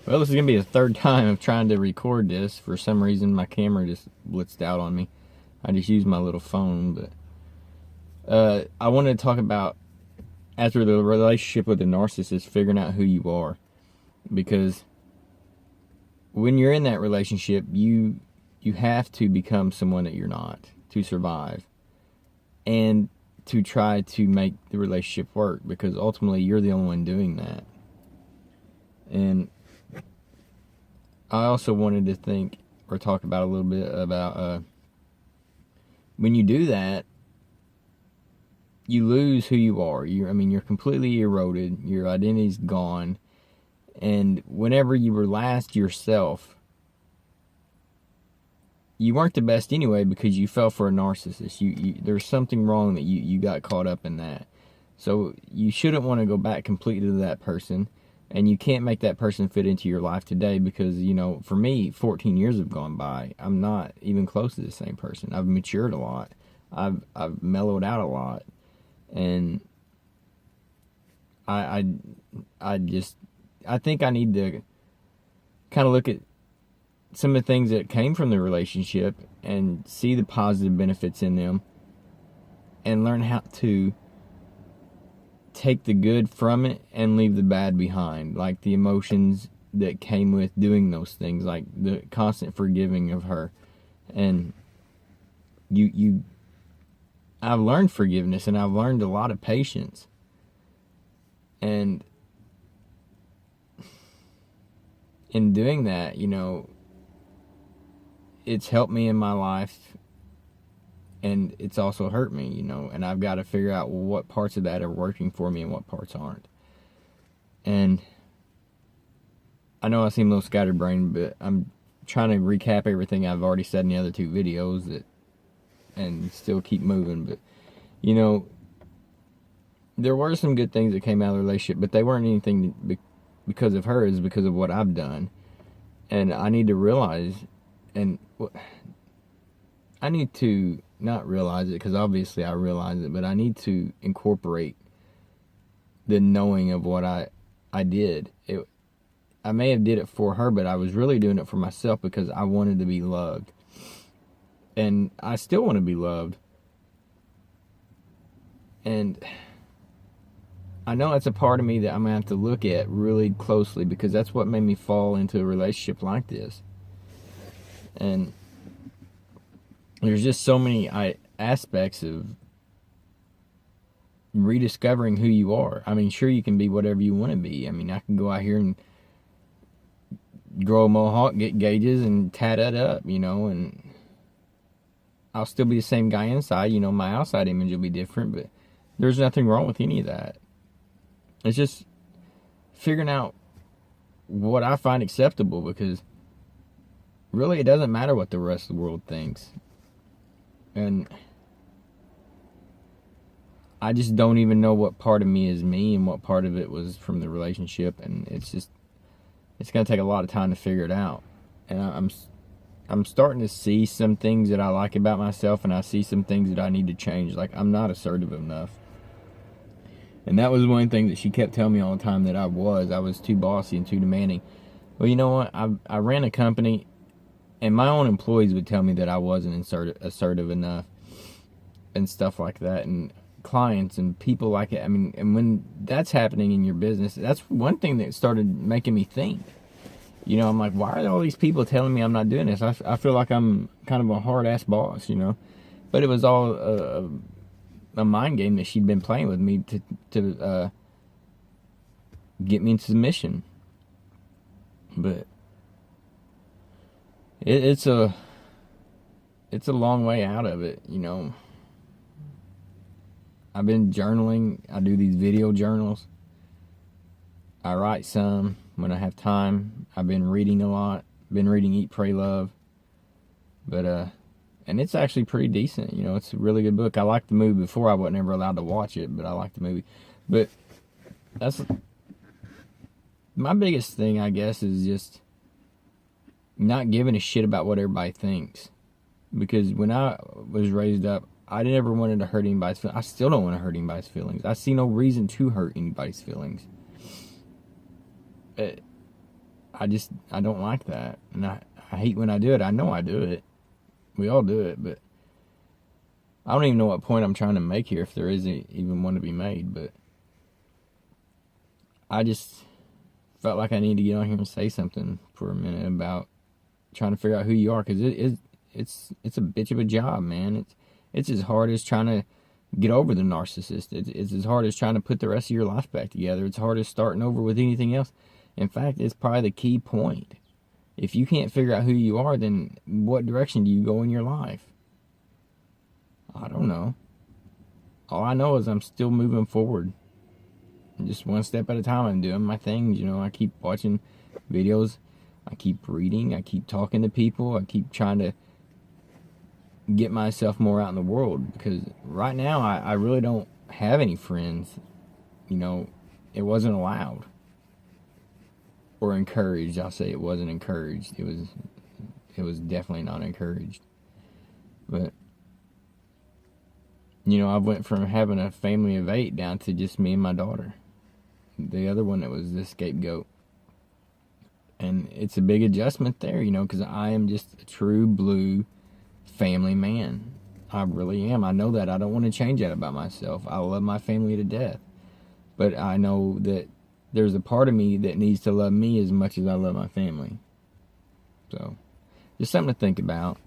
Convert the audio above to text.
Well, this is going to be the third time of trying to record this. For some reason, my camera just blitzed out on me. I just used my little phone, but I wanted to talk about, after the relationship with the narcissist, figuring out who you are. Because when you're in that relationship, you have to become someone that you're not to survive. And to try to make the relationship work, because ultimately you're the only one doing that. And I also wanted to think or talk about a little bit about when you do that, you lose who you are. You're completely eroded. Your identity's gone. And whenever you were last yourself, you weren't the best anyway, because you fell for a narcissist. There's something wrong that you got caught up in that. So you shouldn't want to go back completely to that person. And you can't make that person fit into your life today, because, for me, 14 years have gone by. I'm not even close to the same person. I've matured a lot. I've mellowed out a lot. And I think I need to kind of look at some of the things that came from the relationship and see the positive benefits in them, and learn how to take the good from it and leave the bad behind, like the emotions that came with doing those things, like the constant forgiving of her. And I've learned forgiveness, and I've learned a lot of patience, and in doing that, it's helped me in my life, and it's also hurt me, and I've got to figure out what parts of that are working for me and what parts aren't. And I know I seem a little scatterbrained, but I'm trying to recap everything I've already said in the other two videos and still keep moving. But, there were some good things that came out of the relationship, but they weren't anything because of her. It's because of what I've done. And I need to realize, and I need to not realize it, because obviously I realize it, but I need to incorporate the knowing of what I did. I may have did it for her, but I was really doing it for myself, because I wanted to be loved. And I still want to be loved. And I know that's a part of me that I'm going to have to look at really closely, because that's what made me fall into a relationship like this. And there's just so many aspects of rediscovering who you are. Sure, you can be whatever you want to be. I can go out here and grow a mohawk, get gauges, and tat it up, and I'll still be the same guy inside. My outside image will be different, but there's nothing wrong with any of that. It's just figuring out what I find acceptable, because really it doesn't matter what the rest of the world thinks. And I just don't even know what part of me is me and what part of it was from the relationship. And it's going to take a lot of time to figure it out. And I'm starting to see some things that I like about myself, and I see some things that I need to change. Like, I'm not assertive enough. And that was one thing that she kept telling me all the time, that I was too bossy and too demanding. Well, you know what? I ran a company, and my own employees would tell me that I wasn't assertive enough and stuff like that. And clients and people like it. And when that's happening in your business, that's one thing that started making me think. I'm like, why are all these people telling me I'm not doing this? I feel like I'm kind of a hard-ass boss, But it was all a mind game that she'd been playing with me to get me into submission. But it's a long way out of it, I've been journaling. I do these video journals. I write some when I have time. I've been reading a lot. Been reading Eat, Pray, Love. But and it's actually pretty decent. It's a really good book. I liked the movie before. I wasn't ever allowed to watch it, but I liked the movie. But that's my biggest thing, I guess, is just not giving a shit about what everybody thinks. Because when I was raised up, I never wanted to hurt anybody's feelings. I still don't want to hurt anybody's feelings. I see no reason to hurt anybody's feelings. I don't like that. And I hate when I do it. I know I do it. We all do it, but I don't even know what point I'm trying to make here, if there is even one to be made, but I just felt like I need to get on here and say something for a minute about trying to figure out who you are, because it's a bitch of a job, man. It's as hard as trying to get over the narcissist. It's as hard as trying to put the rest of your life back together. It's hard as starting over with anything else. In fact, it's probably the key point. If you can't figure out who you are, then what direction do you go in your life? I don't know. All I know is I'm still moving forward. Just one step at a time. I'm doing my things. I keep watching videos. I keep reading. I keep talking to people. I keep trying to get myself more out in the world, because right now I really don't have any friends. It wasn't allowed or encouraged. I'll say it wasn't encouraged. It was definitely not encouraged. But I went from having a family of 8 down to just me and my daughter. The other one that was the scapegoat. And it's a big adjustment there, because I am just a true blue family man. I really am. I know that. I don't want to change that about myself. I love my family to death. But I know that there's a part of me that needs to love me as much as I love my family. So, just something to think about.